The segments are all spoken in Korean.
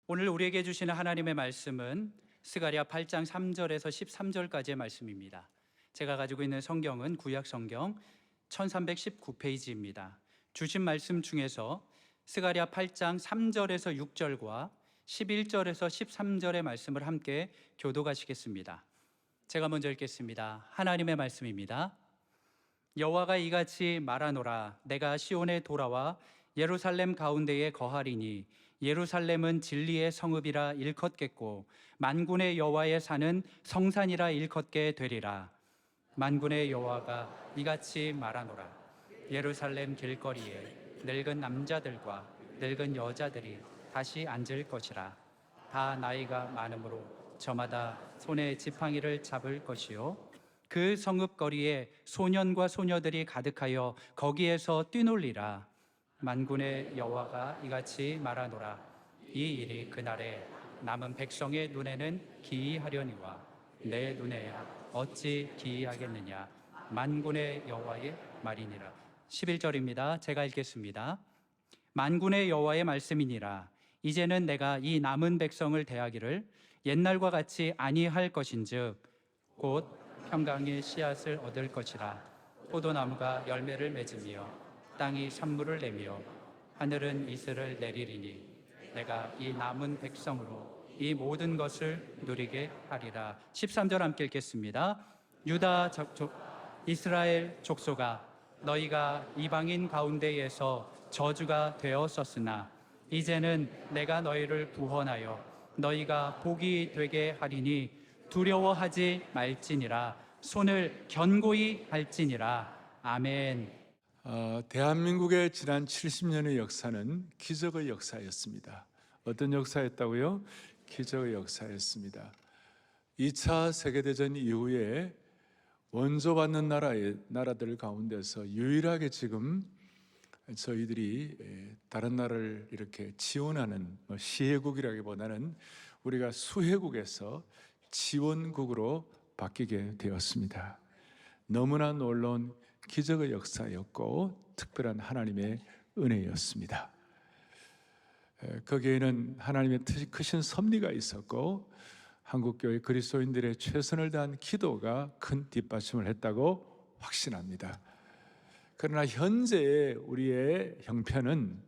오늘 우리에게 주시는 하나님의 말씀은 스가랴 8장 3절에서 13절까지의 말씀입니다. 제가 가지고 있는 성경은 구약 성경 1319페이지입니다. 주신 말씀 중에서 스가랴 8장 3절에서 6절과 11절에서 13절의 말씀을 함께 교독하시겠습니다. 제가 먼저 읽겠습니다. 하나님의 말씀입니다. 여호와가 이같이 말하노라. 내가 시온에 돌아와 예루살렘 가운데에 거하리니 예루살렘은 진리의 성읍이라 일컫겠고 만군의 여호와의 산은 성산이라 일컫게 되리라. 만군의 여호와가 이같이 말하노라. 예루살렘 길거리에 늙은 남자들과 늙은 여자들이 다시 앉을 것이라. 다 나이가 많으므로 저마다 손에 지팡이를 잡을 것이요 그 성읍 거리에 소년과 소녀들이 가득하여 거기에서 뛰놀리라. 만군의 여호와가 이같이 말하노라. 이 일이 그날에 남은 백성의 눈에는 기이하려니와 내 눈에야 어찌 기이하겠느냐. 만군의 여호와의 말이니라. 11절입니다. 제가 읽겠습니다. 만군의 여호와의 말씀이니라. 이제는 내가 이 남은 백성을 대하기를 옛날과 같이 아니할 것인즉 곧 평강의 씨앗을 얻을 것이라. 포도나무가 열매를 맺으며 땅이 산물을 내며 하늘은 이슬을 내리리니 내가 이 남은 백성으로 이 모든 것을 누리게 하리라. 13절 함께 읽겠습니다. 유다 이스라엘 족속아, 너희가 이방인 가운데에서 저주가 되었었으나 이제는 내가 너희를 구원하여 너희가 복이 되게 하리니 두려워하지 말지니라. 손을 견고히 할지니라. 아멘. 대한민국의 지난 70년의 역사는 기적의 역사였습니다. 어떤 역사였다고요? 기적의 역사였습니다. 2차 세계대전 이후에 원조받는 나라들 가운데서 유일하게 지금 저희들이 다른 나라를 이렇게 지원하는 시혜국이라기보다는 우리가 수혜국에서 지원국으로 바뀌게 되었습니다. 너무나 놀라운 기적의 역사였고 특별한 하나님의 은혜였습니다. 거기에는 하나님의 크신 섭리가 있었고 한국교회 그리스도인들의 최선을 다한 기도가 큰 뒷받침을 했다고 확신합니다. 그러나 현재의 우리의 형편은,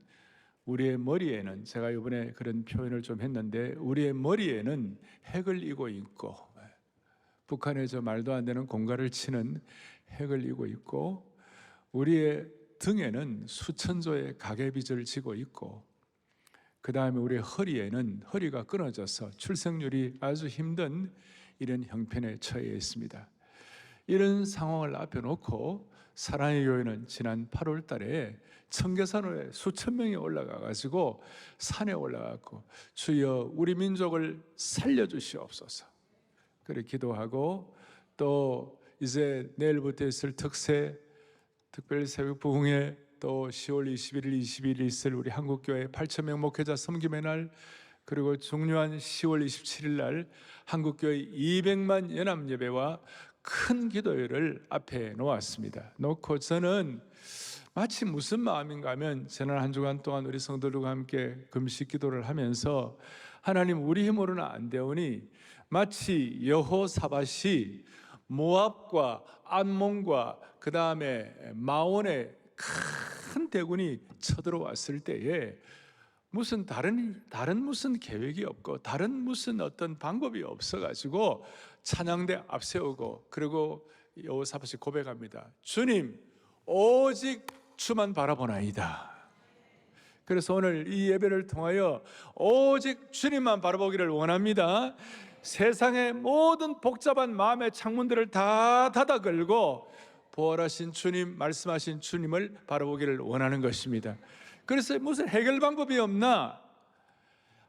우리의 머리에는, 제가 이번에 그런 표현을 좀 했는데, 우리의 머리에는 핵을 이고 있고 북한의 저 말도 안 되는 공갈을 치는 핵을 이고 있고 우리의 등에는 수천조의 가계빚을 지고 있고 그 다음에 우리의 허리에는 허리가 끊어져서 출생률이 아주 힘든 이런 형편에 처해 있습니다. 이런 상황을 앞에 놓고 사랑의 교회는 지난 8월 달에 청계산에 수천 명이 올라가가지고 산에 올라가고 주여 우리 민족을 살려주시옵소서 그렇게 기도하고 또 이제 내일부터 있을 특별 새벽 부흥회 또 10월 21일, 22일 있을 우리 한국교회 8,000명 목회자 섬김의 날 그리고 중요한 10월 27일 날 한국교회 200만 연합예배와 큰 기도회를 앞에 놓았습니다. 놓고 저는 마치 무슨 마음인가 하면 지난 한 주간 동안 우리 성도들과 함께 금식 기도를 하면서 하나님 우리 힘으로는 안 되오니 마치 여호사밧이 모압과 암몬과 그 다음에 마온의 큰 대군이 쳐들어왔을 때에 무슨 다른 무슨 계획이 없고 다른 무슨 어떤 방법이 없어가지고 찬양대 앞세우고 그리고 여호사밧이 고백합니다. 주님 오직 주만 바라보나이다. 그래서 오늘 이 예배를 통하여 오직 주님만 바라보기를 원합니다. 세상의 모든 복잡한 마음의 창문들을 다 닫아 걸고 부활하신 주님, 말씀하신 주님을 바라보기를 원하는 것입니다. 그래서 무슨 해결 방법이 없나?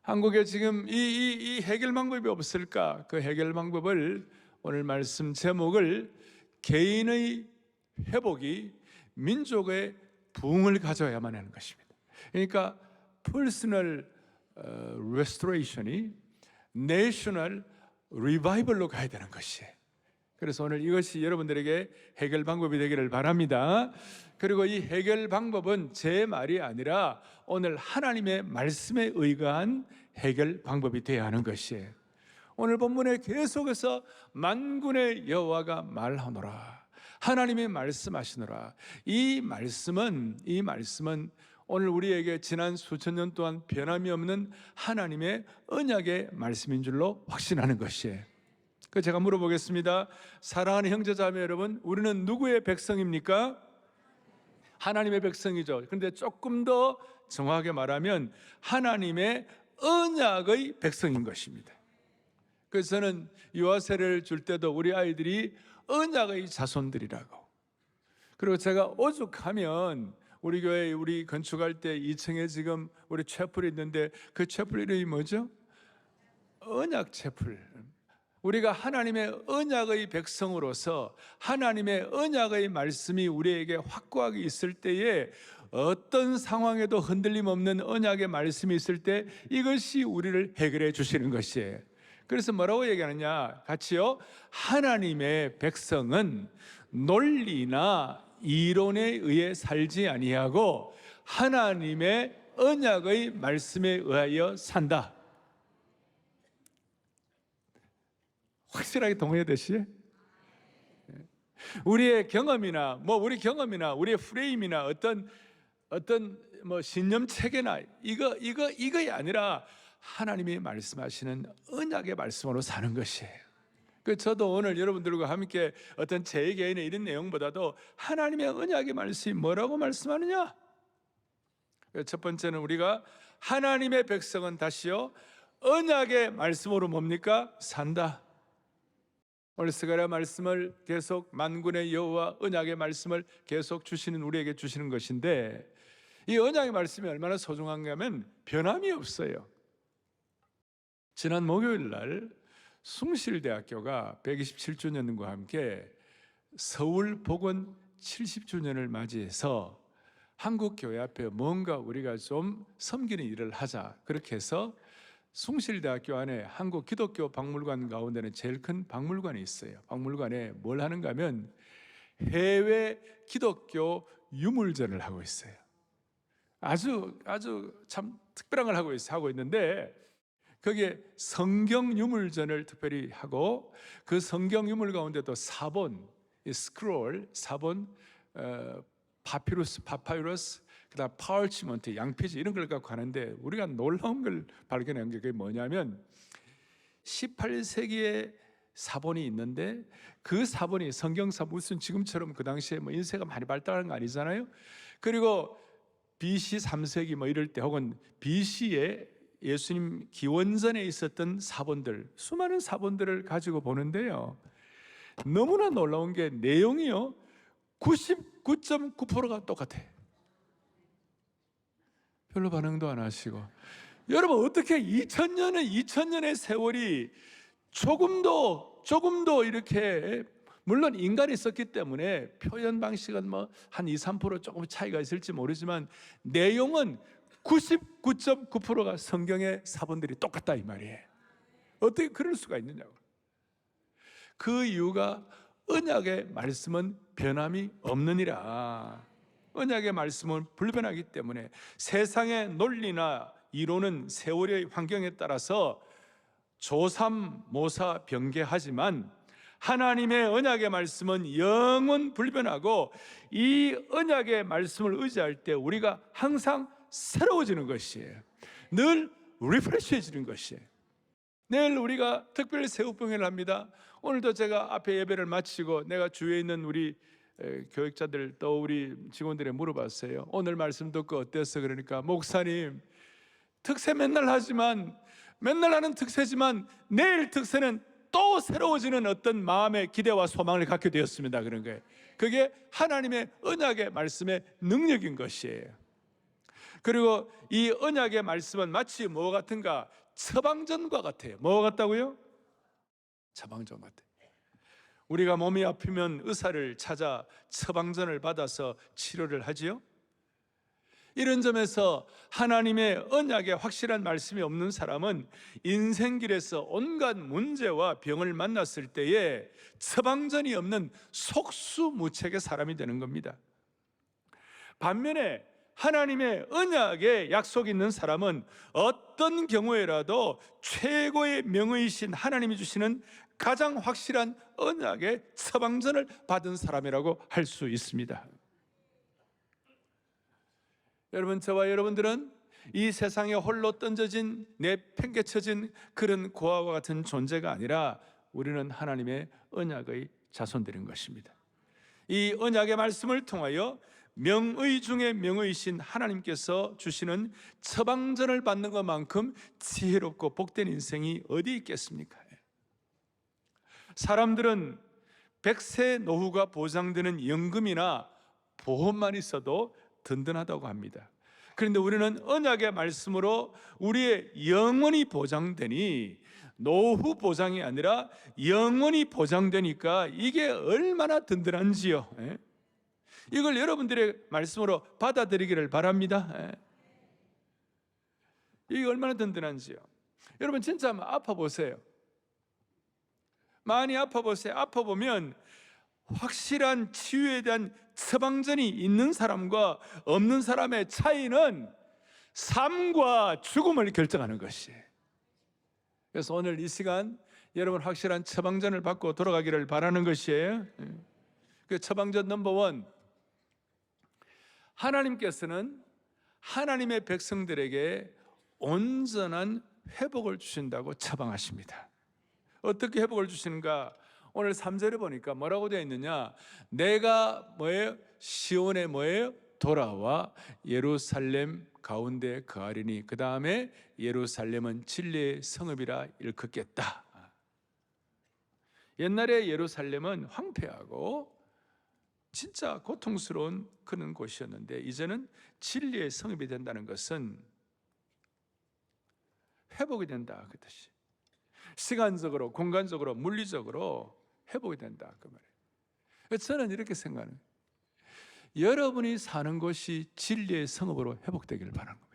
한국에 지금 이 해결 방법이 없을까? 그 해결 방법을 오늘 말씀 제목을 개인의 회복이 민족의 부흥을 가져야만 하는 것입니다. 그러니까 personal restoration이 national revival로 가야 되는 것이에요. 그래서 오늘 이것이 여러분들에게 해결 방법이 되기를 바랍니다. 그리고 이 해결 방법은 제 말이 아니라 오늘 하나님의 말씀에 의거한 해결 방법이 되어야 하는 것이에요. 오늘 본문에 계속해서 만군의 여호와가 말하노라, 하나님이 말씀하시노라. 이 말씀은 오늘 우리에게 지난 수천 년 동안 변함이 없는 하나님의 언약의 말씀인 줄로 확신하는 것이에요. 그 제가 물어보겠습니다. 사랑하는 형제자매 여러분, 우리는 누구의 백성입니까? 하나님의 백성이죠. 그런데 조금 더 정확하게 말하면 하나님의 언약의 백성인 것입니다. 그래서 저는 유아세례를 줄 때도 우리 아이들이 언약의 자손들이라고. 그리고 제가 오죽하면 우리 교회 우리 건축할 때 2층에 지금 우리 채플이 있는데 그 채플 이름이 뭐죠? 언약 채플. 우리가 하나님의 언약의 백성으로서 하나님의 언약의 말씀이 우리에게 확고하게 있을 때에 어떤 상황에도 흔들림 없는 언약의 말씀이 있을 때 이것이 우리를 해결해 주시는 것이에요. 그래서 뭐라고 얘기하느냐? 같이요. 하나님의 백성은 논리나 이론에 의해 살지 아니하고 하나님의 언약의 말씀에 의하여 산다. 확실하게 동의해 되시죠? 우리의 경험이나 우리의 프레임이나 어떤 신념 체계나 이거이 아니라 하나님이 말씀하시는 언약의 말씀으로 사는 것이에요. 그 저도 오늘 여러분들과 함께 어떤 제 개인의 이런 내용보다도 하나님의 언약의 말씀이 뭐라고 말씀하느냐? 첫 번째는 우리가 하나님의 백성은 다시요 언약의 말씀으로 뭡니까? 산다. 오늘 스가랴 말씀을 계속 만군의 여호와 언약의 말씀을 계속 주시는 우리에게 주시는 것인데 이 언약의 말씀이 얼마나 소중한가 하면 변함이 없어요. 지난 목요일 날 숭실대학교가 127주년과 함께 서울 복원 70주년을 맞이해서 한국교회 앞에 뭔가 우리가 좀 섬기는 일을 하자. 그렇게 해서 숭실대학교 안에 한국 기독교 박물관 가운데는 제일 큰 박물관이 있어요. 박물관에 뭘 하는가 하면 해외 기독교 유물전을 하고 있어요. 아주 참 특별한 걸 하고 있는데 거기에 성경 유물전을 특별히 하고 그 성경 유물 가운데도 사본, 스크롤, 사본, 파피루스, 그다음 파울치먼트, 양피지 이런 걸 갖고 하는데 우리가 놀라운 걸 발견한 게 그게 뭐냐면 18세기에 사본이 있는데 그 사본이 성경사 무슨 지금처럼 그 당시에 인쇄가 많이 발달한 거 아니잖아요. 그리고 BC 3세기 이럴 때 혹은 BC에 예수님 기원전에 있었던 사본들, 수많은 사본들을 가지고 보는데요. 너무나 놀라운 게 내용이요 99.9%가 똑같아. 별로 반응도 안 하시고. 여러분 어떻게 2000년의 세월이 조금도 이렇게 물론 인간이 있었기 때문에 표현 방식은 한 2-3% 조금 차이가 있을지 모르지만 내용은 99.9%가 성경의 사본들이 똑같다 이 말이에요. 어떻게 그럴 수가 있느냐고. 그 이유가 언약의 말씀은 변함이 없느니라. 언약의 말씀은 불변하기 때문에 세상의 논리나 이론은 세월의 환경에 따라서 조삼모사 변개하지만 하나님의 언약의 말씀은 영원 불변하고 이 언약의 말씀을 의지할 때 우리가 항상 새로워지는 것이에요. 늘 리프레시해지는 것이에요. 내일 우리가 특별 새우봉회를 합니다. 오늘도 제가 앞에 예배를 마치고 내가 주위에 있는 우리 교육자들 또 우리 직원들에 물어봤어요. 오늘 말씀 듣고 어땠어? 그러니까 목사님 특세 맨날 하는 특세지만 내일 특세는 또 새로워지는 어떤 마음의 기대와 소망을 갖게 되었습니다. 그런 거예요. 그게 하나님의 언약의 말씀의 능력인 것이에요. 그리고 이 언약의 말씀은 마치 뭐 같은가? 처방전과 같아요. 뭐 같다고요? 처방전 같아요. 우리가 몸이 아프면 의사를 찾아 처방전을 받아서 치료를 하지요. 이런 점에서 하나님의 언약에 확실한 말씀이 없는 사람은 인생길에서 온갖 문제와 병을 만났을 때에 처방전이 없는 속수무책의 사람이 되는 겁니다. 반면에 하나님의 언약에 약속이 있는 사람은 어떤 경우에라도 최고의 명의이신 하나님이 주시는 가장 확실한 언약의 처방전을 받은 사람이라고 할 수 있습니다. 여러분, 저와 여러분들은 이 세상에 홀로 던져진, 내팽개쳐진 그런 고아와 같은 존재가 아니라 우리는 하나님의 언약의 자손들인 것입니다. 이 언약의 말씀을 통하여 명의 중에 명의이신 하나님께서 주시는 처방전을 받는 것만큼 지혜롭고 복된 인생이 어디 있겠습니까? 사람들은 100세 노후가 보장되는 연금이나 보험만 있어도 든든하다고 합니다. 그런데 우리는 언약의 말씀으로 우리의 영원히 보장되니 노후 보장이 아니라 영원히 보장되니까 이게 얼마나 든든한지요. 이걸 여러분들의 말씀으로 받아들이기를 바랍니다. 이게 얼마나 든든한지요. 여러분 진짜 한번 아파보세요. 많이 아파보세요. 아파보면 확실한 치유에 대한 처방전이 있는 사람과 없는 사람의 차이는 삶과 죽음을 결정하는 것이에요. 그래서 오늘 이 시간 여러분 확실한 처방전을 받고 돌아가기를 바라는 것이에요. 그 처방전 넘버 원, 하나님께서는 하나님의 백성들에게 온전한 회복을 주신다고 처방하십니다. 어떻게 회복을 주시는가? 오늘 3절에 보니까 뭐라고 되어 있느냐? 내가 뭐예요? 시온에 뭐예요? 돌아와 예루살렘 가운데 거하리니 그 다음에 예루살렘은 진리의 성읍이라 일컫겠다. 옛날에 예루살렘은 황폐하고 진짜 고통스러운 그런 곳이었는데 이제는 진리의 성읍이 된다는 것은 회복이 된다 그 뜻이. 시간적으로, 공간적으로, 물리적으로 회복이 된다 그 말이에요. 저는 이렇게 생각해요. 여러분이 사는 곳이 진리의 성읍으로 회복되기를 바라는 겁니다.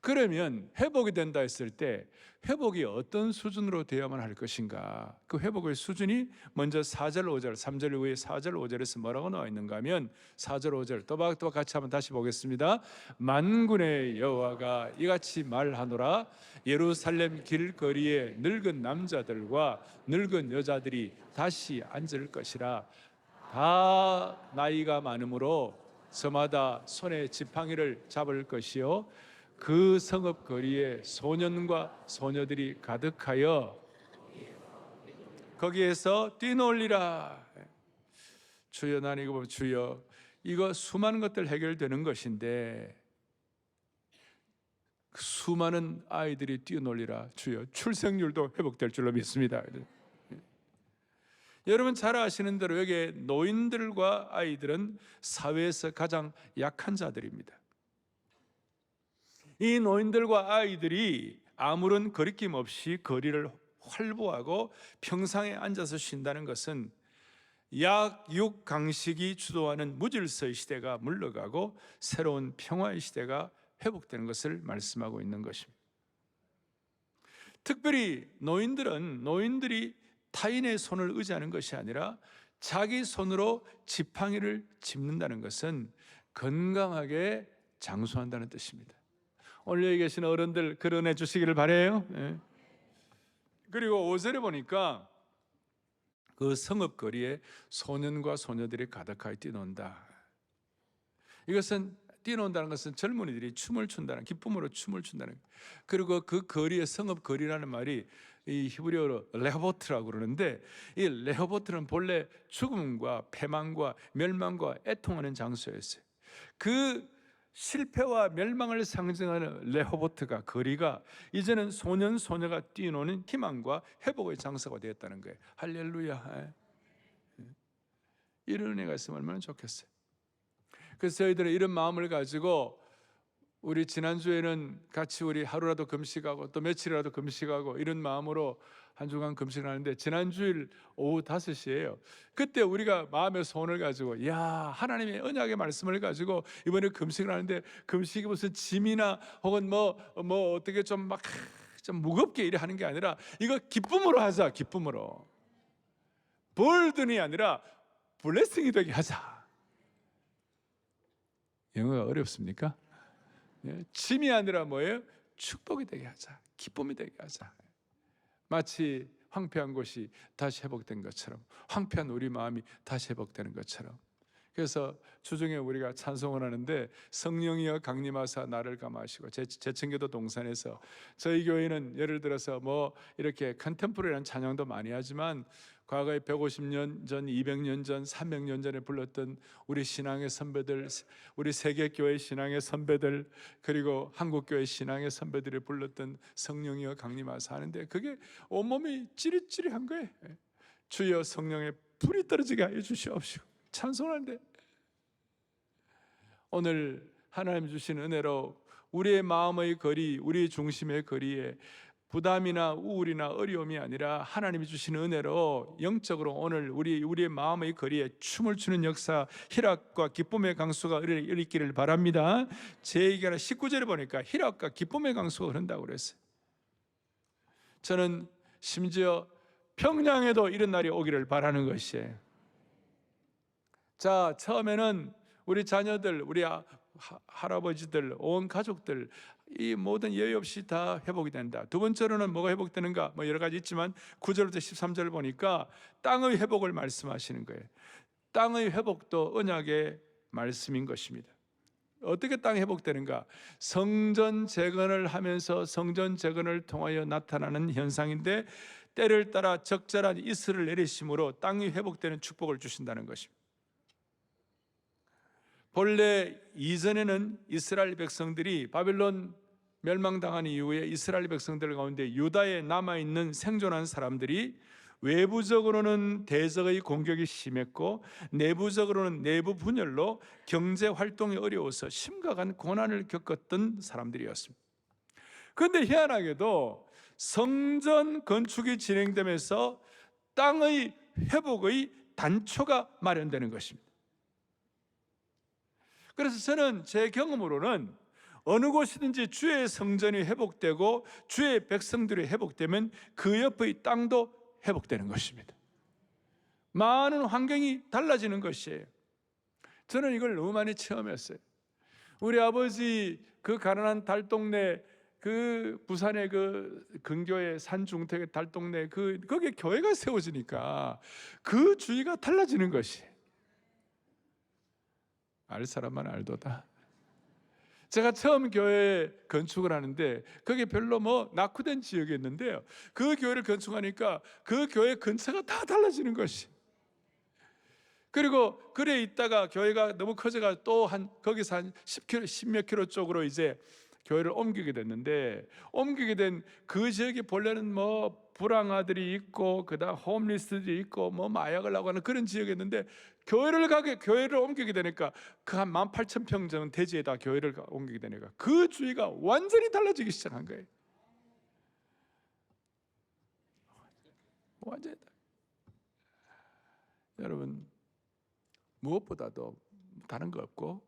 그러면 회복이 된다 했을 때 회복이 어떤 수준으로 되어야만 할 것인가? 그 회복의 수준이 먼저 4절, 5절, 3절 후에 4절, 5절에서 뭐라고 나와 있는가 하면 4절, 5절 또박또박 같이 한번 다시 보겠습니다. 만군의 여호와가 이같이 말하노라. 예루살렘 길거리에 늙은 남자들과 늙은 여자들이 다시 앉을 것이라. 다 나이가 많으므로 저마다 손에 지팡이를 잡을 것이요 그 성읍 거리에 소년과 소녀들이 가득하여 거기에서 뛰놀리라. 주여, 나는 이거 보면 주여, 이거 수많은 것들 해결되는 것인데 수많은 아이들이 뛰놀리라. 주여, 출생률도 회복될 줄로 믿습니다. 여러분 잘 아시는 대로 여기 노인들과 아이들은 사회에서 가장 약한 자들입니다. 이 노인들과 아이들이 아무런 거리낌 없이 거리를 활보하고 평상에 앉아서 쉰다는 것은 약육 강식이 주도하는 무질서의 시대가 물러가고 새로운 평화의 시대가 회복되는 것을 말씀하고 있는 것입니다. 특별히 노인들이 타인의 손을 의지하는 것이 아니라 자기 손으로 지팡이를 짚는다는 것은 건강하게 장수한다는 뜻입니다. 오늘 여기 계신 어른들 그러내 주시기를 바라요. 그리고 5절에 보니까 그 성읍 거리에 소년과 소녀들이 가득하게 뛰논다. 이것은 뛰논다는 것은 젊은이들이 춤을 춘다는, 기쁨으로 춤을 춘다는. 그리고 그 거리에, 성읍 거리라는 말이 이 히브리어로 레호보트라고 그러는데 이 레호보트는 본래 죽음과 패망과 멸망과 애통하는 장소였어요. 그 실패와 멸망을 상징하는 레호보트가, 거리가 이제는 소년 소녀가 뛰노는 희망과 회복의 장소가 되었다는 거예요. 할렐루야. 이런 은혜가 있으면 얼마나 좋겠어요. 그래서 저희들은 이런 마음을 가지고 우리 지난주에는 같이 우리 하루라도 금식하고 또 며칠이라도 금식하고 이런 마음으로 한 주간 금식을 하는데, 지난주일 오후 5시예요. 그때 우리가 마음의 소원을 가지고, 야, 하나님의 언약의 말씀을 가지고 이번에 금식을 하는데, 금식이 무슨 짐이나 혹은 뭐 어떻게 좀 막 좀 무겁게 일을 하는 게 아니라, 이거 기쁨으로 하자. 기쁨으로, 벌든이 아니라 블레싱이 되게 하자. 영어가 어렵습니까? 짐이 아니라 뭐예요? 축복이 되게 하자. 기쁨이 되게 하자. 마치 황폐한 곳이 다시 회복된 것처럼, 황폐한 우리 마음이 다시 회복되는 것처럼. 그래서 주중에 우리가 찬송을 하는데, 성령이여 강림하사 나를 감하시고, 제 청교도 동산에서, 저희 교회는 예를 들어서 뭐 이렇게 컨템포러리한 찬양도 많이 하지만, 과거에 150년 전, 200년 전, 300년 전에 불렀던 우리 신앙의 선배들, 우리 세계교회 신앙의 선배들, 그리고 한국교회 신앙의 선배들이 불렀던 성령이여 강림하사 하는데, 그게 온몸이 찌릿찌릿한 거예요. 주여 성령의 불이 떨어지게 하여 주시옵시고 찬송하는데, 오늘 하나님 주신 은혜로 우리의 마음의 거리, 우리의 중심의 거리에 부담이나 우울이나 어려움이 아니라 하나님이 주신 은혜로 영적으로 오늘 우리의 마음의 거리에 춤을 추는 역사, 희락과 기쁨의 강수가 일으키기를 바랍니다. 제 얘기가 19절에 보니까 희락과 기쁨의 강수가 흐른다고 그랬어요. 저는 심지어 평양에도 이런 날이 오기를 바라는 것이에요. 자, 처음에는 우리 자녀들, 우리 할아버지들, 온 가족들, 이 모든 예외 없이 다 회복이 된다. 두 번째로는 뭐가 회복되는가? 뭐 여러 가지 있지만 9절부터 13절 보니까 땅의 회복을 말씀하시는 거예요. 땅의 회복도 언약의 말씀인 것입니다. 어떻게 땅이 회복되는가? 성전 재건을 하면서 성전 재건을 통하여 나타나는 현상인데, 때를 따라 적절한 이슬을 내리심으로 땅이 회복되는 축복을 주신다는 것입니다. 본래 이전에는 이스라엘 백성들이 바벨론 멸망당한 이후에 이스라엘 백성들 가운데 유다에 남아있는 생존한 사람들이 외부적으로는 대적의 공격이 심했고, 내부적으로는 내부 분열로 경제 활동이 어려워서 심각한 고난을 겪었던 사람들이었습니다. 그런데 희한하게도 성전 건축이 진행되면서 땅의 회복의 단초가 마련되는 것입니다. 그래서 저는 제 경험으로는 어느 곳이든지 주의 성전이 회복되고 주의 백성들이 회복되면 그 옆의 땅도 회복되는 것입니다. 많은 환경이 달라지는 것이에요. 저는 이걸 너무 많이 체험했어요. 우리 아버지 그 가난한 달동네, 그 부산의 그 근교의 산중택의 달동네, 거기에 교회가 세워지니까 그 주위가 달라지는 것이에요. 알 사람만 알도다. 제가 처음 교회 건축을 하는데 거기 별로 뭐 낙후된 지역이었는데요, 그 교회를 건축하니까 그 교회 근처가 다 달라지는 것이. 그리고 그래 있다가 교회가 너무 커져가 또 거기서 한 10km, 10몇 킬로 쪽으로 이제 교회를 옮기게 됐는데, 옮기게 된 그 지역이 본래는 뭐 불황아들이 있고 그다음 홈리스들이 있고 뭐 마약을 하고 하는 그런 지역이었는데, 교회를 옮기게 되니까 그 한 18,000평 정도 대지에다 교회를 옮기게 되니까 그 주위가 완전히 달라지기 시작한 거예요. 완전히. 여러분, 무엇보다도 다른 거 없고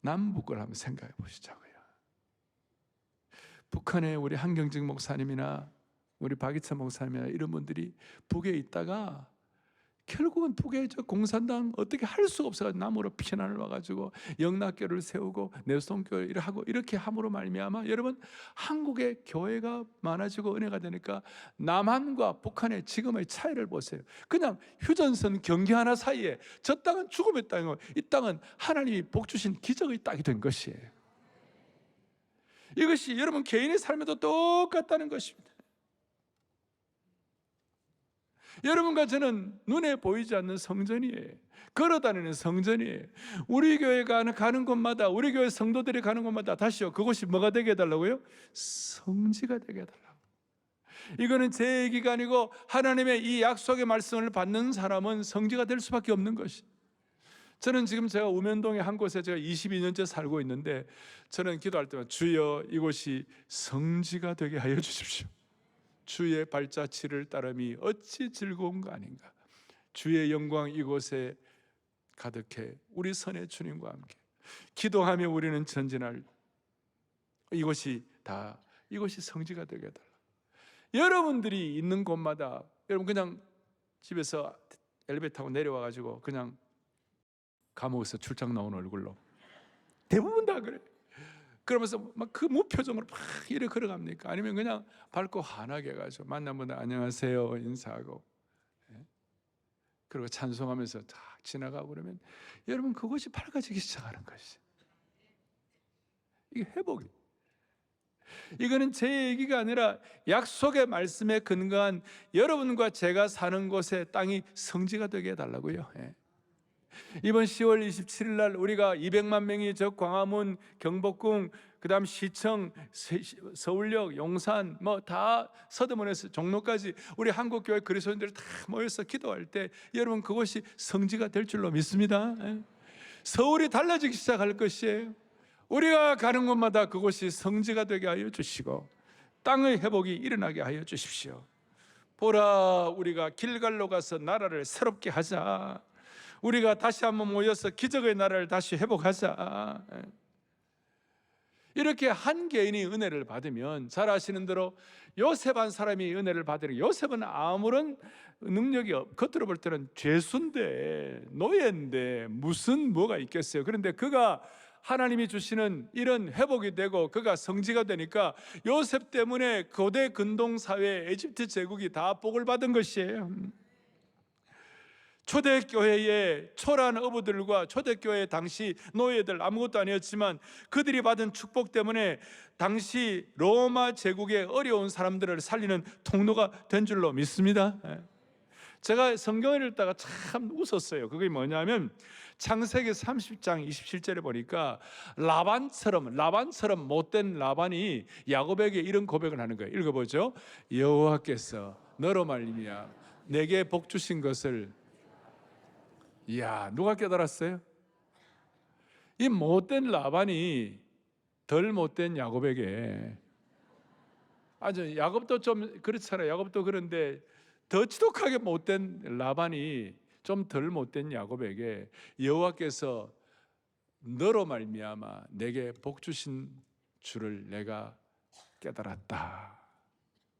남북을 한번 생각해 보시자고요. 북한의 우리 한경직 목사님이나 우리 박이천 목사님이나 이런 분들이 북에 있다가 결국은 북에 저 공산당 어떻게 할 수가 없어가지고 남으로 피난을 와가지고 영락교를 세우고 내송교회를 하고 이렇게 함으로 말미암아, 여러분, 한국의 교회가 많아지고 은혜가 되니까 남한과 북한의 지금의 차이를 보세요. 그냥 휴전선 경계 하나 사이에 저 땅은 죽음의 땅이고 이 땅은 하나님이 복 주신 기적의 땅이 된 것이에요. 이것이 여러분 개인의 삶에도 똑같다는 것입니다. 여러분과 저는 눈에 보이지 않는 성전이에요. 걸어다니는 성전이에요. 우리 교회가 가는 곳마다, 우리 교회 성도들이 가는 곳마다 다시요, 그곳이 뭐가 되게 해달라고요? 성지가 되게 해달라고. 이거는 제 얘기가 아니고 하나님의 이 약속의 말씀을 받는 사람은 성지가 될 수밖에 없는 것이. 저는 지금 제가 우면동의 한 곳에 제가 22년째 살고 있는데 저는 기도할 때마다 주여 이곳이 성지가 되게 하여 주십시오. 주의 발자취를 따름이 어찌 즐거운가 아닌가. 주의 영광 이곳에 가득해 우리 선의 주님과 함께 기도하며 우리는 전진할 이곳이 성지가 되게 해달라. 여러분들이 있는 곳마다 여러분 그냥 집에서 엘리베이터 타고 내려와 가지고 그냥 감옥에서 출장 나온 얼굴로 대부분 다 그래. 그러면서 막 그 무표정으로 막 이래 걸어갑니까? 아니면 그냥 밝고 환하게 가지고 만나면 안녕하세요 인사하고 그리고 찬송하면서 딱 지나가고 그러면 여러분 그것이 밝아지기 시작하는 것이. 이게 회복이. 이거는 제 얘기가 아니라 약속의 말씀에 근거한 여러분과 제가 사는 곳에 땅이 성지가 되게 해달라고요. 이번 10월 27일 날 우리가 200만 명이 저 광화문, 경복궁, 그다음 시청, 서울역, 용산 뭐 다 서대문에서 종로까지 우리 한국교회 그리스도인들 다 모여서 기도할 때 여러분 그것이 성지가 될 줄로 믿습니다. 서울이 달라지기 시작할 것이에요. 우리가 가는 곳마다 그곳이 성지가 되게 하여 주시고 땅의 회복이 일어나게 하여 주십시오. 보라, 우리가 길갈로 가서 나라를 새롭게 하자. 우리가 다시 한번 모여서 기적의 나라를 다시 회복하자. 이렇게 한 개인이 은혜를 받으면 잘 아시는 대로 요셉 한 사람이 은혜를 받으니 요셉은 아무런 능력이 겉으로 볼 때는 죄수인데 노예인데 무슨 뭐가 있겠어요. 그런데 그가 하나님이 주시는 이런 회복이 되고 그가 성지가 되니까 요셉 때문에 고대 근동사회 에집트 제국이 다 복을 받은 것이에요. 초대교회의 초라한 어부들과 초대교회 당시 노예들 아무것도 아니었지만 그들이 받은 축복 때문에 당시 로마 제국의 어려운 사람들을 살리는 통로가 된 줄로 믿습니다. 제가 성경을 읽다가 참 웃었어요. 그게 뭐냐면 창세기 30장 27절에 보니까 라반처럼 못된 라반이 야곱에게 이런 고백을 하는 거예요. 읽어보죠. 여호와께서 너로 말미암아 내게 복 주신 것을. 이야, 누가 깨달았어요? 이 못된 라반이 덜 못된 야곱에게, 아주 야곱도 좀 그렇잖아요. 야곱도 그런데 더 지독하게 못된 라반이 좀 덜 못된 야곱에게 여호와께서 너로 말미암아 내게 복 주신 줄을 내가 깨달았다.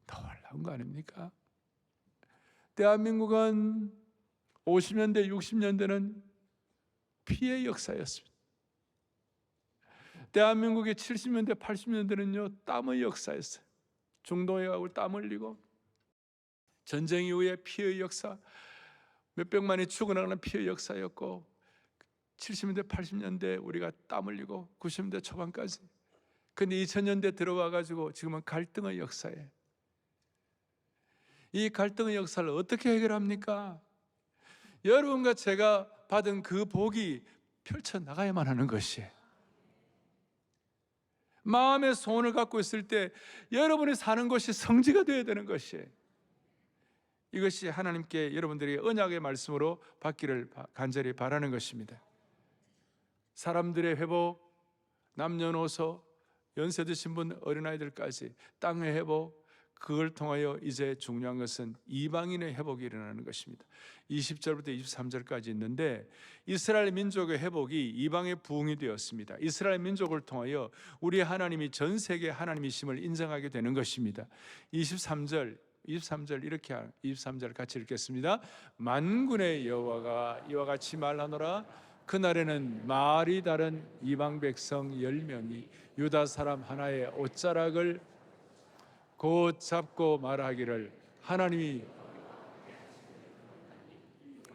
놀라운 거 아닙니까? 대한민국은 50년대, 60년대는 피해 역사였습니다. 대한민국의 70년대, 80년대는요 땀의 역사였어요. 중동에 가고 땀 흘리고 전쟁 이후에 피해 역사, 몇백만이 죽어나가는 피해 역사였고 70년대, 80년대 우리가 땀 흘리고 90년대 초반까지. 근데 2000년대 들어와 가지고 지금은 갈등의 역사예요. 이 갈등의 역사를 어떻게 해결합니까? 여러분과 제가 받은 그 복이 펼쳐나가야만 하는 것이에요. 마음의 소원을 갖고 있을 때 여러분이 사는 것이 성지가 되어야 되는 것이에요. 이것이 하나님께 여러분들이 언약의 말씀으로 받기를 간절히 바라는 것입니다. 사람들의 회복, 남녀노소, 연세 드신 분, 어린아이들까지 땅의 회복, 그걸 통하여 이제 중요한 것은 이방인의 회복이 일어나는 것입니다. 20절부터 23절까지 있는데 이스라엘 민족의 회복이 이방의 부흥이 되었습니다. 이스라엘 민족을 통하여 우리 하나님이 전 세계 하나님이심을 인정하게 되는 것입니다. 23절 이렇게 23절 같이 읽겠습니다. 만군의 여호와가 이와 같이 말하노라. 그날에는 말이 다른 이방 백성 10명이 유다 사람 하나의 옷자락을 곧 잡고 말하기를 하나님이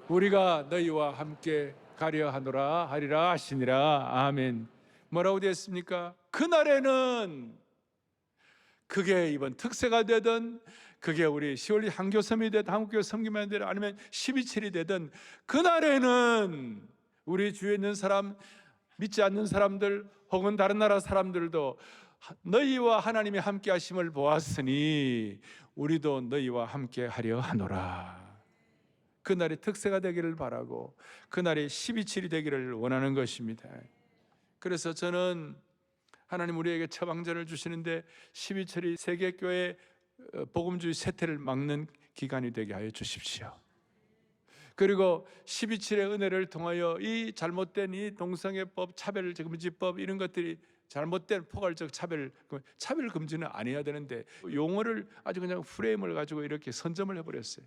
우리가 너희와 함께 가려 하노라 하리라 하시니라. 아멘. 뭐라고 되었습니까? 그날에는 그게 이번 특세가 되든 그게 우리 10월 한교섬이 되든 한국교회 섬기만 되든 아니면 12.7이 되든 그날에는 우리 주위에 있는 사람, 믿지 않는 사람들 혹은 다른 나라 사람들도 너희와 하나님이 함께 하심을 보았으니 우리도 너희와 함께 하려 하노라. 그날이 특세가 되기를 바라고 그날이 12.7이 되기를 원하는 것입니다. 그래서 저는 하나님 우리에게 처방전을 주시는데 12.7이 세계교회 복음주의 쇠퇴를 막는 기간이 되게 하여 주십시오. 그리고 12.7의 은혜를 통하여 이 잘못된 이 동성애법, 차별금지법 이런 것들이 잘못된 포괄적 차별 금지는 안 해야 되는데 용어를 아주 그냥 프레임을 가지고 이렇게 선점을 해버렸어요.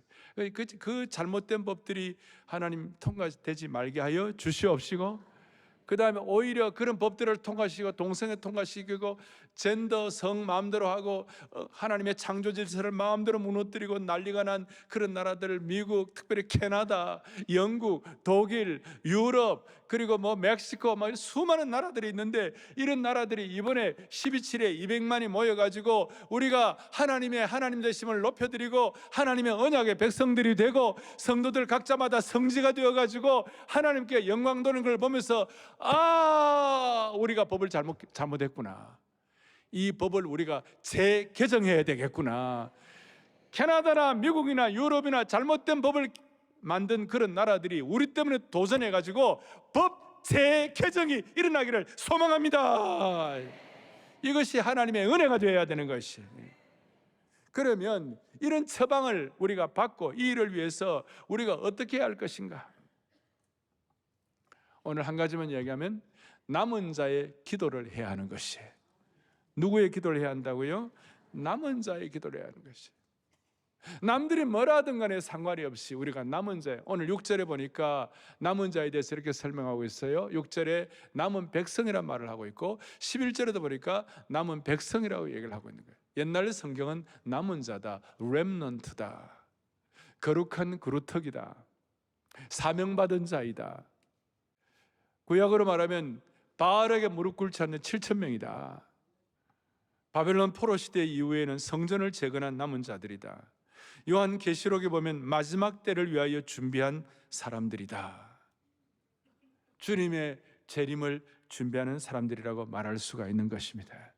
그 잘못된 법들이 하나님 통과되지 말게 하여 주시옵시고, 그 다음에 오히려 그런 법들을 통과시키고 동성애 통과시키고 젠더 성 마음대로 하고 하나님의 창조 질서를 마음대로 무너뜨리고 난리가 난 그런 나라들, 미국, 특별히 캐나다, 영국, 독일, 유럽, 그리고 멕시코, 수많은 나라들이 있는데 이런 나라들이 이번에 12.7에 200만이 모여가지고 우리가 하나님 되심을 높여드리고 하나님의 언약의 백성들이 되고 성도들 각자마다 성지가 되어가지고 하나님께 영광 도는 걸 보면서 우리가 법을 잘못했구나. 이 법을 우리가 재개정해야 되겠구나. 캐나다나 미국이나 유럽이나 잘못된 법을 만든 그런 나라들이 우리 때문에 도전해가지고 법 재개정이 일어나기를 소망합니다. 이것이 하나님의 은혜가 되어야 되는 것이. 그러면 이런 처방을 우리가 받고 이 일을 위해서 우리가 어떻게 해야 할 것인가? 오늘 한 가지만 이야기하면 남은 자의 기도를 해야 하는 것이에요. 누구의 기도를 해야 한다고요? 남은 자의 기도를 해야 하는 것이에요. 남들이 뭐라 하든 간에 상관이 없이 우리가 남은 자, 오늘 6절에 보니까 남은 자에 대해서 이렇게 설명하고 있어요. 6절에 남은 백성이란 말을 하고 있고 11절에도 보니까 남은 백성이라고 얘기를 하고 있는 거예요. 옛날 성경은 남은 자다, 렘넌트다, 거룩한 그루터기다, 사명받은 자이다. 구약으로 말하면 바알에게 무릎 꿇지 않는 7,000명이다. 바벨론 포로 시대 이후에는 성전을 재건한 남은 자들이다. 요한계시록에 보면 마지막 때를 위하여 준비한 사람들이다. 주님의 재림을 준비하는 사람들이라고 말할 수가 있는 것입니다.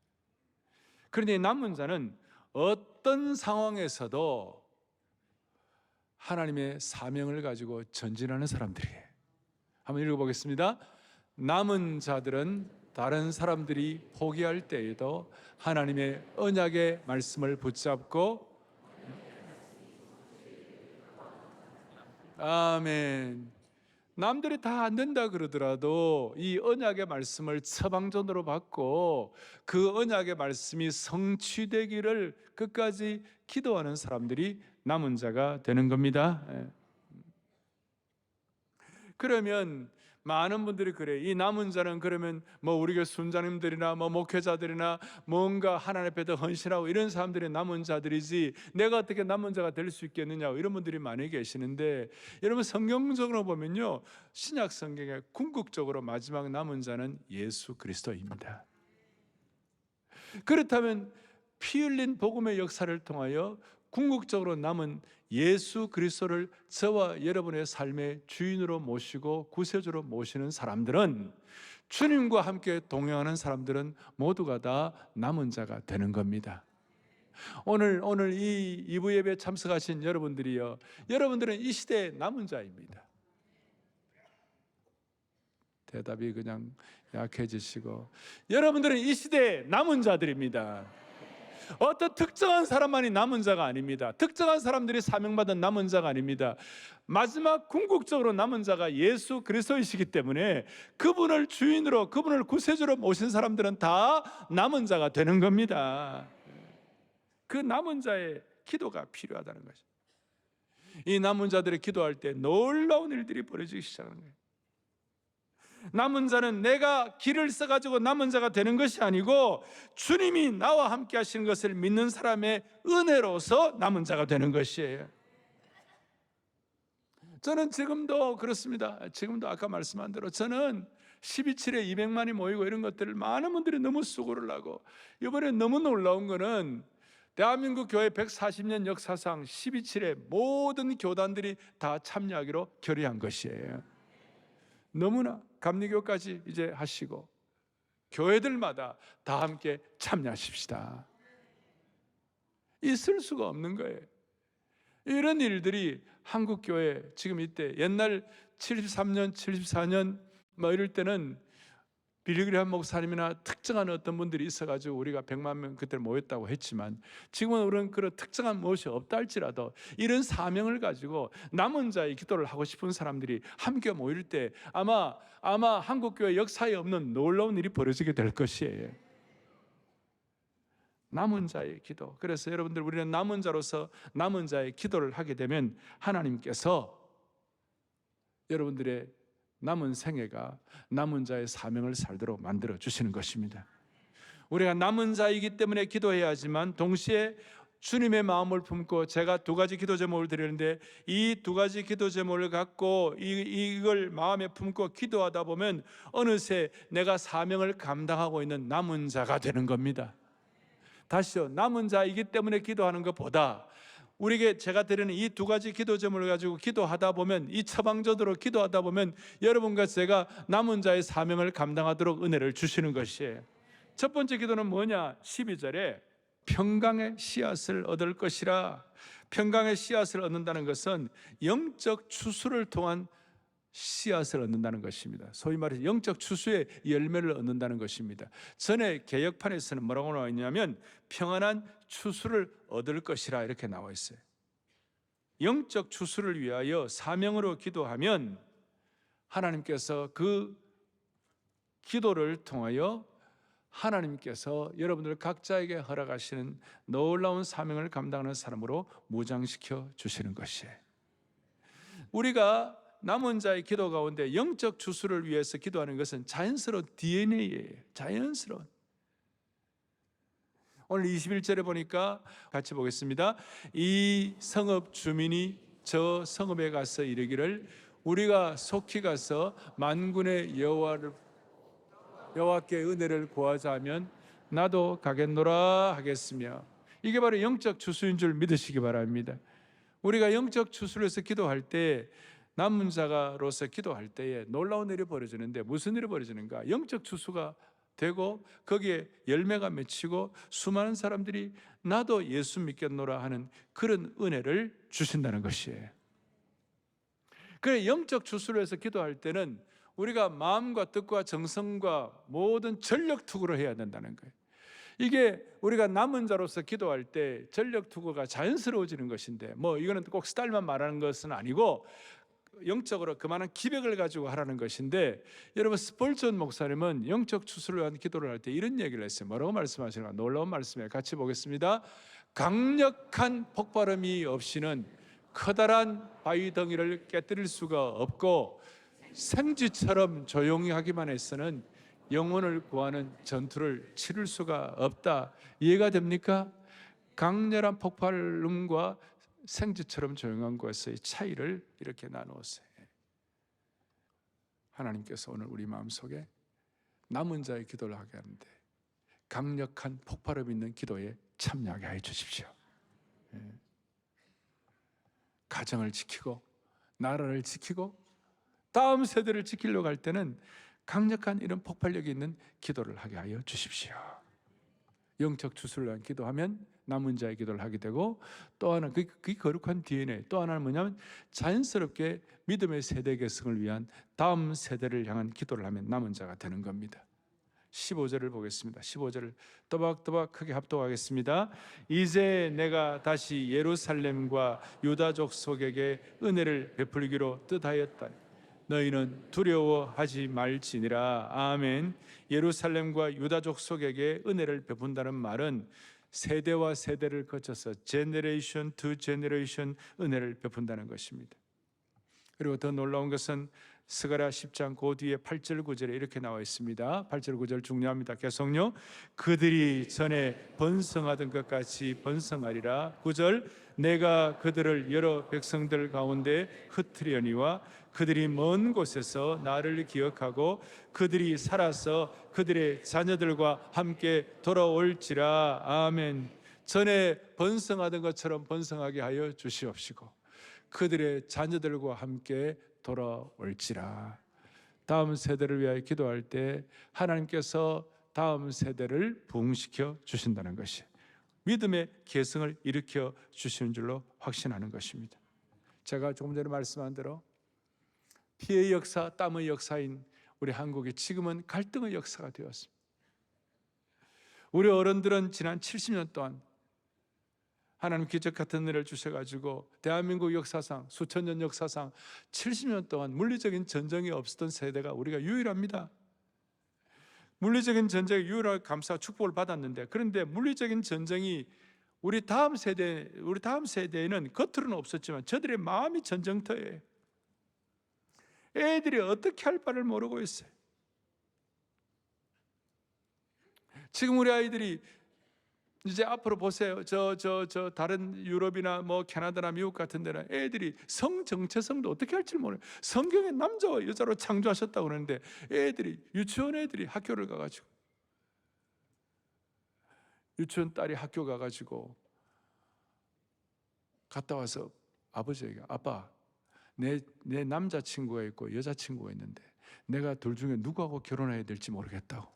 그런데 남은 자는 어떤 상황에서도 하나님의 사명을 가지고 전진하는 사람들이에요. 한번 읽어보겠습니다. 남은 자들은 다른 사람들이 포기할 때에도 하나님의 언약의 말씀을 붙잡고, 아멘. 남들이 다 안 된다 그러더라도 이 언약의 말씀을 처방전으로 받고 그 언약의 말씀이 성취되기를 끝까지 기도하는 사람들이 남은 자가 되는 겁니다. 그러면 많은 분들이 그래. 이 남은 자는 그러면 우리 교회 순자님들이나 목회자들이나 뭔가 하나님 앞에 더 헌신하고 이런 사람들이 남은 자들이지 내가 어떻게 남은 자가 될 수 있겠느냐, 이런 분들이 많이 계시는데, 여러분 성경적으로 보면요, 신약 성경에 궁극적으로 마지막 남은 자는 예수 그리스도입니다. 그렇다면 피 흘린 복음의 역사를 통하여 궁극적으로 남은 예수 그리스도를 저와 여러분의 삶의 주인으로 모시고 구세주로 모시는 사람들은, 주님과 함께 동행하는 사람들은 모두가 다 남은 자가 되는 겁니다. 오늘 이 2부 예배에 참석하신 여러분들이요, 여러분들은 이 시대의 남은 자입니다. 대답이 그냥 약해지시고, 여러분들은 이 시대의 남은 자들입니다. 어떤 특정한 사람만이 남은 자가 아닙니다. 특정한 사람들이 사명받은 남은 자가 아닙니다. 마지막 궁극적으로 남은 자가 예수 그리스도이시기 때문에 그분을 주인으로, 그분을 구세주로 모신 사람들은 다 남은 자가 되는 겁니다. 그 남은 자의 기도가 필요하다는 것이죠. 이 남은 자들이 기도할 때 놀라운 일들이 벌어지기 시작하는 거예요. 남은 자는 내가 길을 써가지고 남은 자가 되는 것이 아니고 주님이 나와 함께 하시는 것을 믿는 사람의 은혜로서 남은 자가 되는 것이에요. 저는 지금도 그렇습니다. 지금도 아까 말씀한 대로 저는 12.7에 200만이 모이고 이런 것들을 많은 분들이 너무 수고를 하고, 이번에 너무 놀라운 거는 대한민국 교회 140년 역사상 12.7에 모든 교단들이 다 참여하기로 결의한 것이에요. 너무나 감리교까지 이제 하시고 교회들마다 다 함께 참여하십시다. 있을 수가 없는 거예요. 이런 일들이 한국교회 지금 이때 옛날 73년, 74년 뭐 이럴 때는 빌리그레함 목사님이나 특정한 어떤 분들이 있어가지고 우리가 100만 명 그때 모였다고 했지만 지금은 우리는 그런 특정한 무엇이 없다 할지라도 이런 사명을 가지고 남은 자의 기도를 하고 싶은 사람들이 함께 모일 때 아마 한국교회 역사에 없는 놀라운 일이 벌어지게 될 것이에요. 남은 자의 기도. 그래서 여러분들 우리는 남은 자로서 남은 자의 기도를 하게 되면 하나님께서 여러분들의 남은 생애가 남은 자의 사명을 살도록 만들어 주시는 것입니다. 우리가 남은 자이기 때문에 기도해야 하지만 동시에 주님의 마음을 품고 제가 두 가지 기도 제목을 드리는데 이 두 가지 기도 제목을 갖고 이걸 마음에 품고 기도하다 보면 어느새 내가 사명을 감당하고 있는 남은 자가 되는 겁니다. 다시요, 남은 자이기 때문에 기도하는 것보다 우리에게 제가 드리는 이 두 가지 기도 제목을 가지고 기도하다 보면 이 처방전으로 기도하다 보면 여러분과 제가 남은 자의 사명을 감당하도록 은혜를 주시는 것이에요. 첫 번째 기도는 뭐냐? 12절에 평강의 씨앗을 얻을 것이라. 평강의 씨앗을 얻는다는 것은 영적 추수를 통한 씨앗을 얻는다는 것입니다. 소위 말해서 영적 추수의 열매를 얻는다는 것입니다. 전에 개역판에서는 뭐라고 나와 있냐면 평안한 추수를 얻을 것이라 이렇게 나와 있어요. 영적 추수를 위하여 사명으로 기도하면 하나님께서 그 기도를 통하여 하나님께서 여러분들 각자에게 허락하시는 놀라운 사명을 감당하는 사람으로 무장시켜 주시는 것이에요. 우리가 남은 자의 기도 가운데 영적 추수를 위해서 기도하는 것은 자연스러운 DNA예요. 자연스러운. 오늘 21절에 보니까 같이 보겠습니다. 이 성읍 주민이 저 성읍에 가서 이르기를 우리가 속히 가서 만군의 여호와께 은혜를 구하자 하면 나도 가겠노라 하겠으며, 이게 바로 영적 추수인 줄 믿으시기 바랍니다. 우리가 영적 추수를 해서 기도할 때 남은 자가로서 기도할 때에 놀라운 일이 벌어지는데 무슨 일이 벌어지는가? 영적 추수가 되고 거기에 열매가 맺히고 수많은 사람들이 나도 예수 믿겠노라 하는 그런 은혜를 주신다는 것이에요. 그래, 영적 추수를 해서 기도할 때는 우리가 마음과 뜻과 정성과 모든 전력 투구를 해야 된다는 거예요. 이게 우리가 남은 자로서 기도할 때 전력 투구가 자연스러워지는 것인데 뭐 이거는 꼭 스타일만 말하는 것은 아니고 영적으로 그만한 기백을 가지고 하라는 것인데, 여러분 스폴전 목사님은 영적 추수를 위한 기도를 할 때 이런 얘기를 했어요. 뭐라고 말씀하시는가? 놀라운 말씀이에요. 같이 보겠습니다. 강력한 폭발음이 없이는 커다란 바위 덩이를 깨뜨릴 수가 없고 생쥐처럼 조용히 하기만 해서는 영혼을 구하는 전투를 치를 수가 없다. 이해가 됩니까? 강렬한 폭발음과 생쥐처럼 조용한 것의 차이를 이렇게 나누었어요. 하나님께서 오늘 우리 마음속에 남은 자의 기도를 하게 하는데 강력한 폭발음 있는 기도에 참여하게 해 주십시오. 가정을 지키고 나라를 지키고 다음 세대를 지키려고 할 때는 강력한 이런 폭발력이 있는 기도를 하게 하여 주십시오. 영적 추수를 위한 기도하면 남은 자의 기도를 하게 되고, 또 하나 그게 거룩한 DNA, 또 하나는 뭐냐면 자연스럽게 믿음의 세대 계승을 위한 다음 세대를 향한 기도를 하면 남은 자가 되는 겁니다. 15절을 보겠습니다. 15절을 또박또박 크게 합독하겠습니다. 이제 내가 다시 예루살렘과 유다 족속에게 은혜를 베풀기로 뜻하였다. 너희는 두려워하지 말지니라. 아멘. 예루살렘과 유다 족속에게 은혜를 베푼다는 말은 세대와 세대를 거쳐서 제너레이션 투 제너레이션 은혜를 베푼다는 것입니다. 그리고 더 놀라운 것은 스가랴 10장 그 뒤에 8절 9절에 이렇게 나와 있습니다. 8절 9절 중요합니다. 계속요. 그들이 전에 번성하던 것 같이 번성하리라. 9절 내가 그들을 여러 백성들 가운데 흩으려니와 그들이 먼 곳에서 나를 기억하고 그들이 살아서 그들의 자녀들과 함께 돌아올지라. 아멘. 전에 번성하던 것처럼 번성하게 하여 주시옵시고 그들의 자녀들과 함께 돌아올지라. 다음 세대를 위하여 기도할 때 하나님께서 다음 세대를 부흥시켜 주신다는 것이, 믿음의 계승을 일으켜 주시는 줄로 확신하는 것입니다. 제가 조금 전에 말씀한 대로 피의 역사, 땀의 역사인 우리 한국이 지금은 갈등의 역사가 되었습니다. 우리 어른들은 지난 70년 동안 하나님 기적 같은 은혜를 주셔가지고 대한민국 역사상, 수천 년 역사상 70년 동안 물리적인 전쟁이 없었던 세대가 우리가 유일합니다. 물리적인 전쟁에 유일하게 감사 축복을 받았는데, 그런데 물리적인 전쟁이 우리 다음 세대에는 겉으로는 없었지만 저들의 마음이 전쟁터예요. 애들이 어떻게 할 바를 모르고 있어요. 지금 우리 아이들이 이제 앞으로 보세요. 저 다른 유럽이나 뭐 캐나다나 미국 같은 데는 애들이 성 정체성도 어떻게 할지 모르요. 성경에 남자와 여자로 창조하셨다고 그러는데 애들이, 유치원 애들이 학교를 가가지고, 유치원 딸이 학교 가가지고 갔다 와서 아버지에게, 아빠, 내 남자친구가 있고 여자친구가 있는데 내가 둘 중에 누구하고 결혼해야 될지 모르겠다고.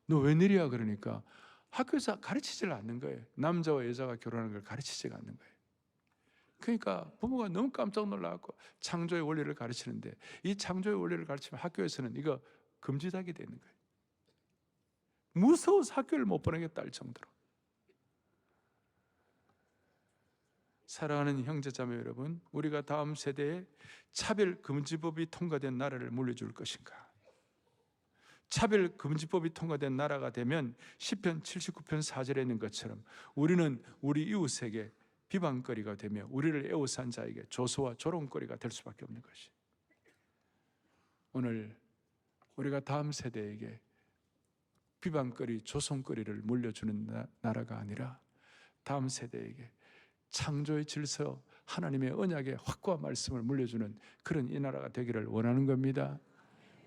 너 웬일이야? 그러니까 학교에서 가르치질 않는 거예요. 남자와 여자가 결혼하는 걸 가르치지 않는 거예요. 그러니까 부모가 너무 깜짝 놀라고 창조의 원리를 가르치는데, 이 창조의 원리를 가르치면 학교에서는 이거 금지하게 되는 거예요. 무서워서 학교를 못 보내겠다 할 정도로. 사랑하는 형제자매 여러분, 우리가 다음 세대에 차별금지법이 통과된 나라를 물려줄 것인가? 차별금지법이 통과된 나라가 되면 시편 79편 4절에 있는 것처럼 우리는 우리 이웃에게 비방거리가 되며 우리를 애워싼 자에게 조소와 조롱거리가 될 수밖에 없는 것이. 오늘 우리가 다음 세대에게 비방거리, 조송거리를 물려주는 나라가 아니라 다음 세대에게 창조의 질서, 하나님의 언약의 확고한 말씀을 물려주는 그런 이 나라가 되기를 원하는 겁니다.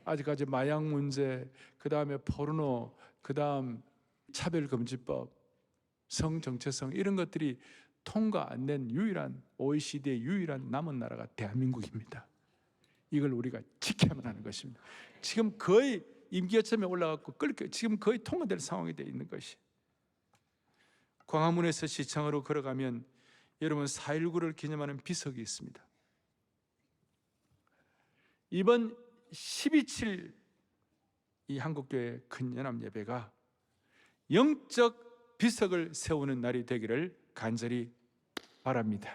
아직까지 마약 문제, 그 다음에 포르노, 그 다음 차별금지법, 성정체성, 이런 것들이 통과 안 된 유일한, OECD의 유일한 남은 나라가 대한민국입니다. 이걸 우리가 지켜야만 하는 것입니다. 지금 거의 임기여점에 올라갔고 지금 거의 통과될 상황이 되어 있는 것이. 광화문에서 시청으로 걸어가면 여러분 4.19를 기념하는 비석이 있습니다. 이번 12.7 이 한국교회 큰 연합 예배가 영적 비석을 세우는 날이 되기를 간절히 바랍니다.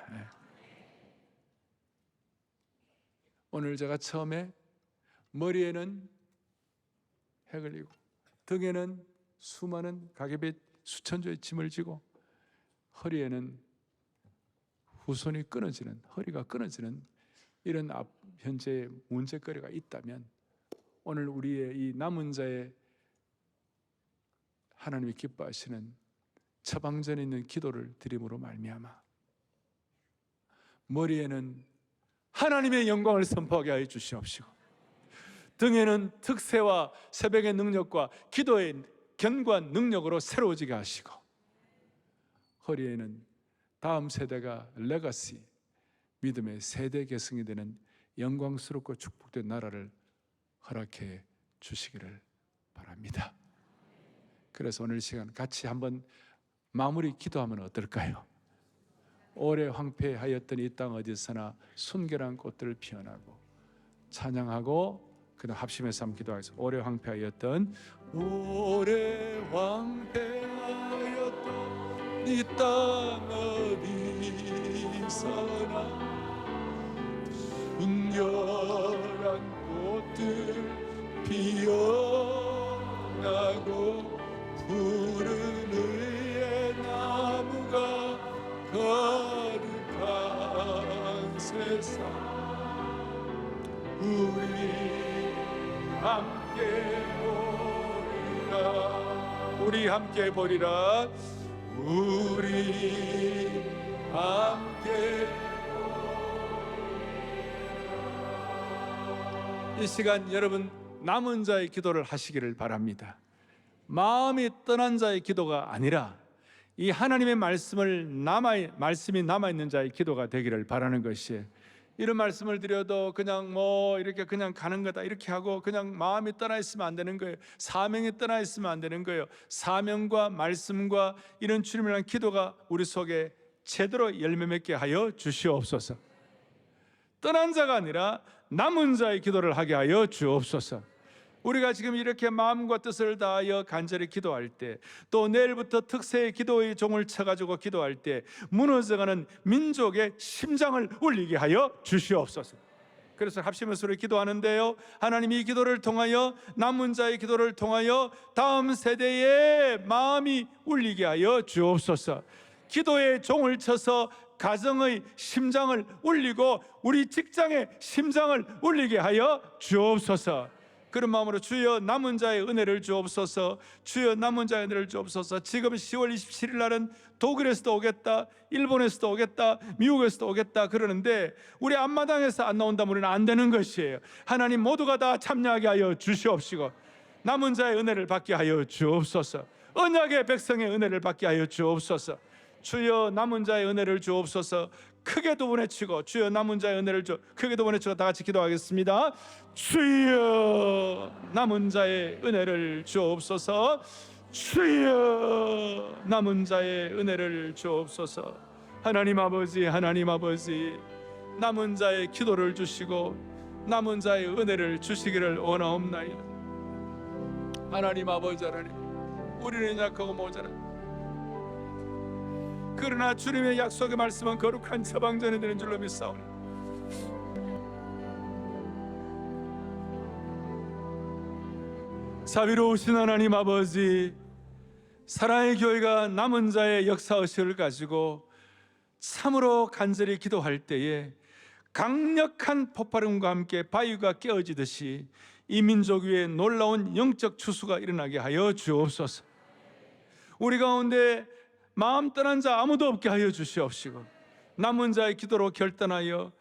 오늘 제가 처음에 머리에는 핵을 이고 등에는 수많은 가계배 수천조의 짐을 지고 허리에는 후손이 끊어지는, 허리가 끊어지는 이런 현재의 문제거리가 있다면 오늘 우리의 이 남은 자의 하나님이 기뻐하시는 처방전에 있는 기도를 드림으로 말미암아 머리에는 하나님의 영광을 선포하게 하여 주시옵시고, 등에는 특세와 새벽의 능력과 기도의 견고한 능력으로 새로워지게 하시고, 허리에는 다음 세대가 레가시, 믿음의 세대 계승이 되는 영광스럽고 축복된 나라를 허락해 주시기를 바랍니다. 그래서 오늘 시간 같이 한번 마무리 기도하면 어떨까요? 오래 황폐하였던 이 땅 어디서나 순결한 꽃들을 피어나고 찬양하고 그다음 합심해서 한번 기도하겠습니다. 오래 황폐하였던 이 땅 어디서나 순결한 꽃들 피어나고 푸른 의의 나무가 거룩한 세상, 우리 함께 보리라, 우리 함께 보리라, 우리 함께. 이 시간 여러분 남은 자의 기도를 하시기를 바랍니다. 마음이 떠난 자의 기도가 아니라 이 하나님의 말씀이 남아있는 자의 기도가 되기를 바라는 것이 이런 말씀을 드려도 그냥 뭐 이렇게 그냥 가는 거다 이렇게 하고 그냥 마음이 떠나 있으면 안 되는 거예요. 사명이 떠나 있으면 안 되는 거예요. 사명과 말씀과 이런 주님을 위한 기도가 우리 속에 제대로 열매 맺게 하여 주시옵소서. 떠난 자가 아니라 남은 자의 기도를 하게 하여 주옵소서. 우리가 지금 이렇게 마음과 뜻을 다하여 간절히 기도할 때, 또 내일부터 특세의 기도의 종을 쳐가지고 기도할 때 무너져가는 민족의 심장을 울리게 하여 주시옵소서. 그래서 합심해서 우리 기도하는데요, 하나님이 이 기도를 통하여, 남은 자의 기도를 통하여 다음 세대의 마음이 울리게 하여 주옵소서. 기도의 종을 쳐서 가정의 심장을 울리고 우리 직장의 심장을 울리게 하여 주옵소서. 그런 마음으로 주여 남은 자의 은혜를 주옵소서. 주여 남은 자의 은혜를 주옵소서. 지금 10월 27일 날은 독일에서도 오겠다, 일본에서도 오겠다, 미국에서도 오겠다 그러는데 우리 앞마당에서 안 나온다면 우리는 안 되는 것이에요. 하나님 모두가 다 참여하게 하여 주시옵시고 남은 자의 은혜를 받게 하여 주옵소서. 언약의 백성의 은혜를 받게 하여 주옵소서. 주여 남은 자의 은혜를 주옵소서. 크게 두 번 외치고 주여 남은 자의 은혜를 크게 두 번 외치고 다 같이 기도하겠습니다. 주여 남은 자의 은혜를 주옵소서. 주여 남은 자의 은혜를 주옵소서. 하나님 아버지, 하나님 아버지, 남은 자의 기도를 주시고 남은 자의 은혜를 주시기를 원하옵나이다. 하나님 아버지, 하나님, 우리는 약하고 모자라. 그러나 주님의 약속의 말씀은 거룩한 처방전이 되는 줄로 믿사오니 자비로우신 하나님 아버지, 사랑의 교회가 남은 자의 역사의식을 가지고 참으로 간절히 기도할 때에 강력한 폭발음과 함께 바위가 깨어지듯이 이 민족 위에 놀라운 영적 추수가 일어나게 하여 주옵소서. 우리 가운데 마음 떠난 자 아무도 없게 하여 주시옵시고 남은 자의 기도로 결단하여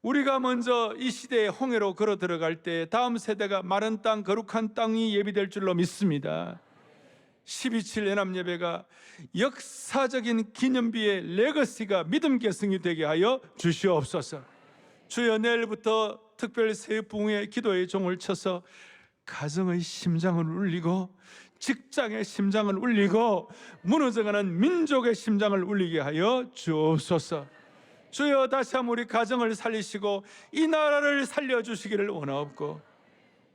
우리가 먼저 이 시대의 홍해로 걸어 들어갈 때 다음 세대가 마른 땅, 거룩한 땅이 예비될 줄로 믿습니다. 12.7 연합 예배가 역사적인 기념비의 레거시가 믿음 계승이 되게 하여 주시옵소서. 주여 내일부터 특별 새부흥의 기도의 종을 쳐서 가정의 심장을 울리고 직장의 심장을 울리고 무너져가는 민족의 심장을 울리게 하여 주옵소서. 주여 다시 한번 우리 가정을 살리시고 이 나라를 살려주시기를 원하옵고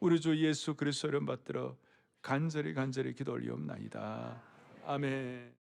우리 주 예수 그리스도 이름 받들어 간절히 기도 올리옵나이다. 아멘.